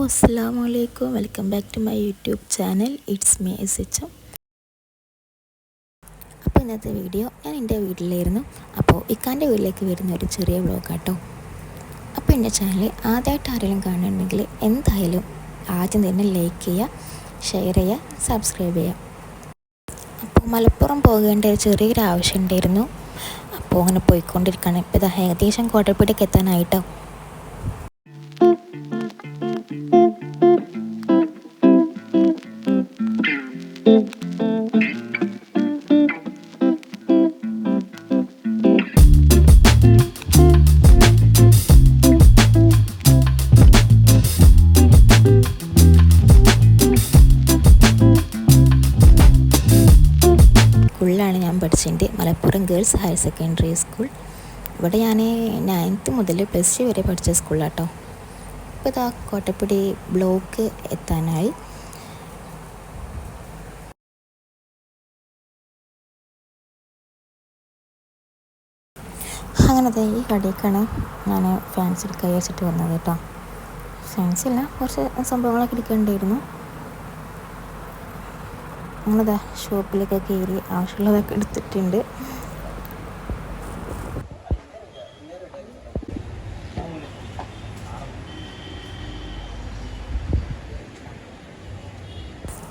അസ്സലാമു അലൈക്കും. Welcome back to my YouTube channel. It's me SH. അപ്പോൾ ഇന്നത്തെ വീഡിയോ ഞാൻ എൻ്റെ വീട്ടിലായിരുന്നു. അപ്പോൾ ഇക്കാൻ്റെ വീട്ടിലേക്ക് വരുന്ന ഒരു ചെറിയ വ്ളോഗാട്ടോ. അപ്പോൾ എൻ്റെ ചാനൽ ആദ്യമായിട്ട് ആരെങ്കിലും കാണുന്നുണ്ടെങ്കിൽ എന്തായാലും ആദ്യം തന്നെ ലൈക്ക് ചെയ്യുക, ഷെയർ ചെയ്യുക, സബ്സ്ക്രൈബ് ചെയ്യുക. അപ്പോൾ മലപ്പുറം പോകേണ്ട ഒരു ചെറിയൊരു ആവശ്യം ഉണ്ടായിരുന്നു. അപ്പോൾ അങ്ങനെ പോയിക്കൊണ്ടിരിക്കുകയാണ്. ഇപ്പോൾ ഇത് ഏകദേശം കോട്ടപ്പടിക്ക് എത്താനായിട്ടോ. സ്കൂളിലാണ് ഞാൻ പഠിച്ചത്, Malappuram girls higher secondary school. ഇവിടെ ഞാൻ 9th മുതൽ +2 വരെ പഠിച്ച സ്കൂളാട്ടോ. ഇപ്പോൾ ഇതാ കോട്ടപ്പടി ബ്ലോക്ക് എത്താനായി. അങ്ങനത്തെ ഈ കടയിലേക്കാണ് ഞാൻ ഫാൻസി എടുക്കാൻ വിചാരിച്ചിട്ട് വന്നത് കേട്ടോ. ഫാൻസില്ല, കുറച്ച് സംഭവങ്ങളൊക്കെ എടുക്കേണ്ടിയിരുന്നു. അങ്ങനത്തെ ഷോപ്പിലൊക്കെ കയറി ആവശ്യമുള്ളതൊക്കെ എടുത്തിട്ടുണ്ട്.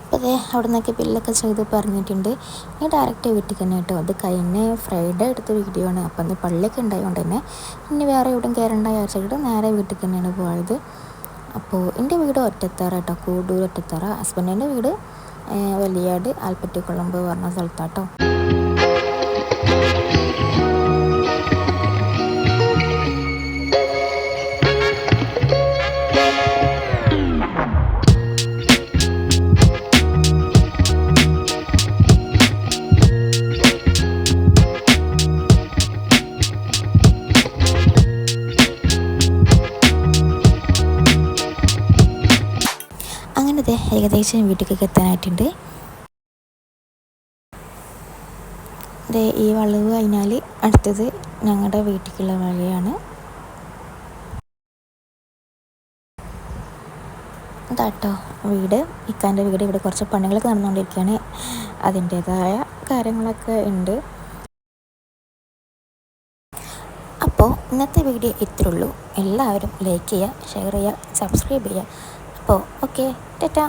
അപ്പോൾ അതെ, അവിടെ നിന്നൊക്കെ ബില്ലൊക്കെ ചെയ്ത് പറഞ്ഞിട്ടുണ്ട്. ഞാൻ ഡയറക്റ്റ് വീട്ടിൽ തന്നെ കേട്ടോ. അത് കഴിഞ്ഞ ഫ്രൈഡേ എടുത്ത വീഡിയോ ആണ്. അപ്പം അന്ന് പള്ളിയൊക്കെ ഉണ്ടായതുകൊണ്ട് തന്നെ ഇനി വേറെ എവിടെയും കയറേണ്ട വിചാരിച്ചിട്ട് നേരെ വീട്ടിൽ തന്നെയാണ് പോയത്. അപ്പോൾ എൻ്റെ വീട് ഒറ്റത്തറ കേട്ടോ, കൂടൂർ ഒറ്റത്തറ. ഹസ്ബൻഡിൻ്റെ വീട് വലിയാട് ആൽപ്പറ്റിക്കുളമ്പ് പറഞ്ഞ സ്ഥലത്താട്ടോ. അങ്ങനത്തെ ഏകദേശം വീട്ടിലേക്ക് എത്താനായിട്ടുണ്ട്. ഈ വളവ് കഴിഞ്ഞാൽ അടുത്തത് ഞങ്ങളുടെ വീട്ടിലേക്കുള്ള വഴിയാണ്. ഇതാട്ടോ വീട്, ഇക്കാൻ്റെ വീട്. ഇവിടെ കുറച്ച് പണികളൊക്കെ നടന്നുകൊണ്ടിരിക്കുകയാണ്. അതിൻ്റേതായ കാര്യങ്ങളൊക്കെ ഉണ്ട്. അപ്പോൾ ഇന്നത്തെ വീഡിയോ ഇത്രേ ഉള്ളൂ. എല്ലാവരും ലൈക്ക് ചെയ്യുക, ഷെയർ ചെയ്യുക, സബ്സ്ക്രൈബ് ചെയ്യുക. അപ്പോൾ ഓക്കെ, ടാറ്റാ.